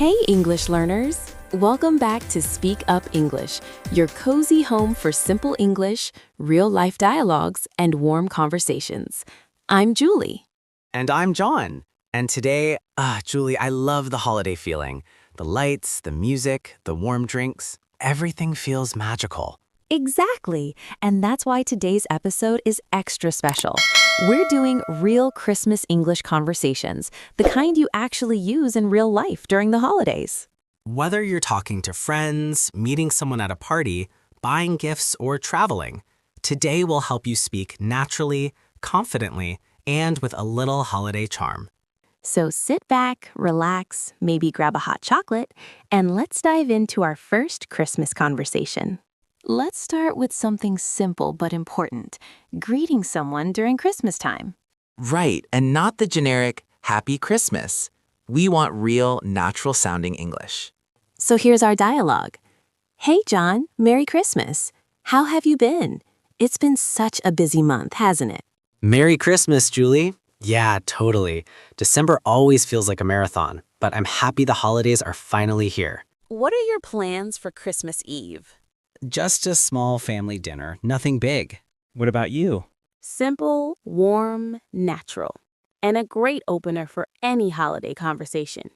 Hey, English learners! Welcome back to Speak Up English, your cozy home for simple English, real-life dialogues, and warm conversations. I'm Julie. And I'm John. And today, Julie, I love the holiday feeling. The lights, the music, the warm drinks, everything feels magical. Exactly, and that's why today's episode is extra special. We're doing real Christmas English conversations, the kind you actually use in real life during the holidays. Whether you're talking to friends, meeting someone at a party, buying gifts, or traveling, today will help you speak naturally, confidently, and with a little holiday charm. So sit back, relax, maybe grab a hot chocolate, and let's dive into our first Christmas conversation. Let's start with something simple but important, greeting someone during Christmas time. Right, and not the generic Happy Christmas. We want real, natural-sounding English. So here's our dialogue. Hey, John, Merry Christmas. How have you been? It's been such a busy month, hasn't it? Merry Christmas, Julie. Yeah, totally. December always feels like a marathon, but I'm happy the holidays are finally here. What are your plans for Christmas Eve? Just a small family dinner, nothing big. What about you? Simple, warm, natural, and a great opener for any holiday conversation.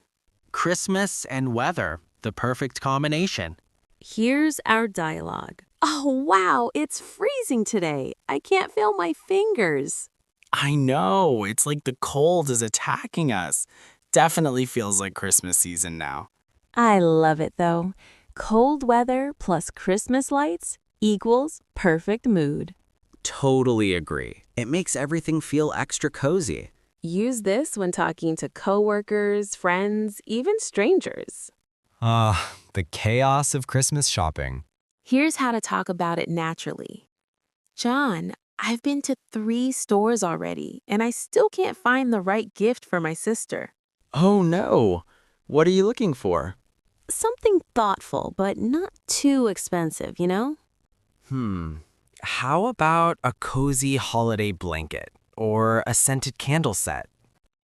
Christmas and weather, the perfect combination. Here's our dialogue. Oh, wow, it's freezing today. I can't feel my fingers. I know, it's like the cold is attacking us. Definitely feels like Christmas season now. I love it, though. Cold weather plus Christmas lights equals perfect mood. Totally agree. It makes everything feel extra cozy. Use this when talking to coworkers, friends, even strangers. The chaos of Christmas shopping. Here's how to talk about it naturally. John, I've been to 3 stores already, and I still can't find the right gift for my sister. Oh no, what are you looking for? Something thoughtful, but not too expensive, you know? How about a cozy holiday blanket or a scented candle set?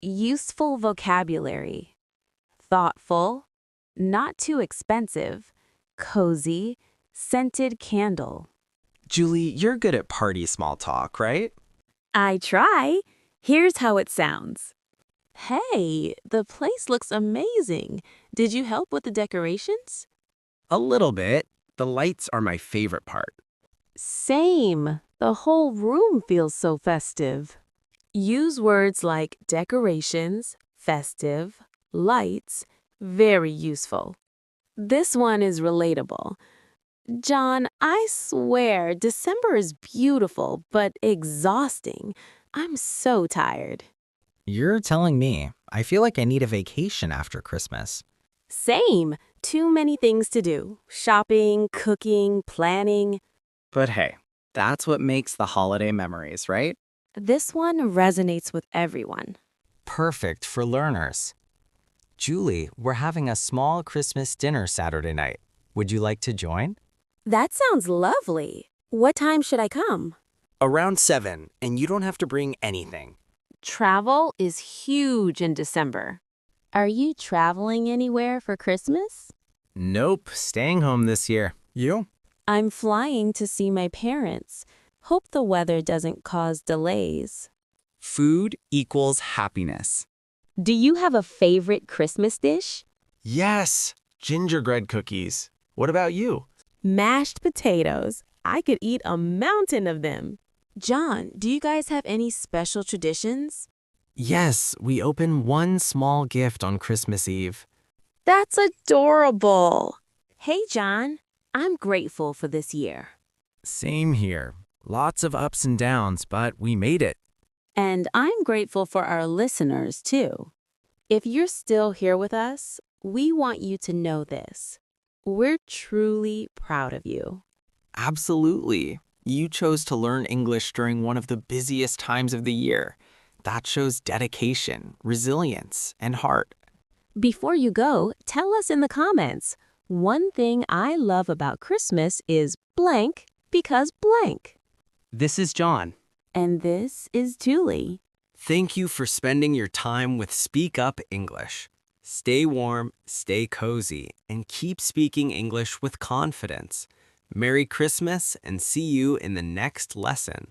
Useful vocabulary. Thoughtful, not too expensive, cozy, scented candle. Julie, you're good at party small talk, right? I try. Here's how it sounds. Hey, the place looks amazing. Did you help with the decorations? A little bit. The lights are my favorite part. Same. The whole room feels so festive. Use words like decorations, festive, lights. Very useful. This one is relatable. John, I swear December is beautiful, but exhausting. I'm so tired. You're telling me. I feel like I need a vacation after Christmas. Same. Too many things to do. Shopping, cooking, planning. But hey, that's what makes the holiday memories, right? This one resonates with everyone. Perfect for learners. Julie, we're having a small Christmas dinner Saturday night. Would you like to join? That sounds lovely. What time should I come? Around 7, and you don't have to bring anything. Travel is huge in December. Are you traveling anywhere for Christmas? Nope, staying home this year. You? I'm flying to see my parents. Hope the weather doesn't cause delays. Food equals happiness. Do you have a favorite Christmas dish? Yes, gingerbread cookies. What about you? Mashed potatoes. I could eat a mountain of them. John, do you guys have any special traditions? Yes, we open one small gift on Christmas Eve. That's adorable. Hey, John, I'm grateful for this year. Same here. Lots of ups and downs, but we made it. And I'm grateful for our listeners, too. If you're still here with us, we want you to know this. We're truly proud of you. Absolutely. You chose to learn English during one of the busiest times of the year. That shows dedication, resilience, and heart. Before you go, tell us in the comments, one thing I love about Christmas is blank because blank. This is John. And this is Julie. Thank you for spending your time with Speak Up English. Stay warm, stay cozy, and keep speaking English with confidence. Merry Christmas and see you in the next lesson.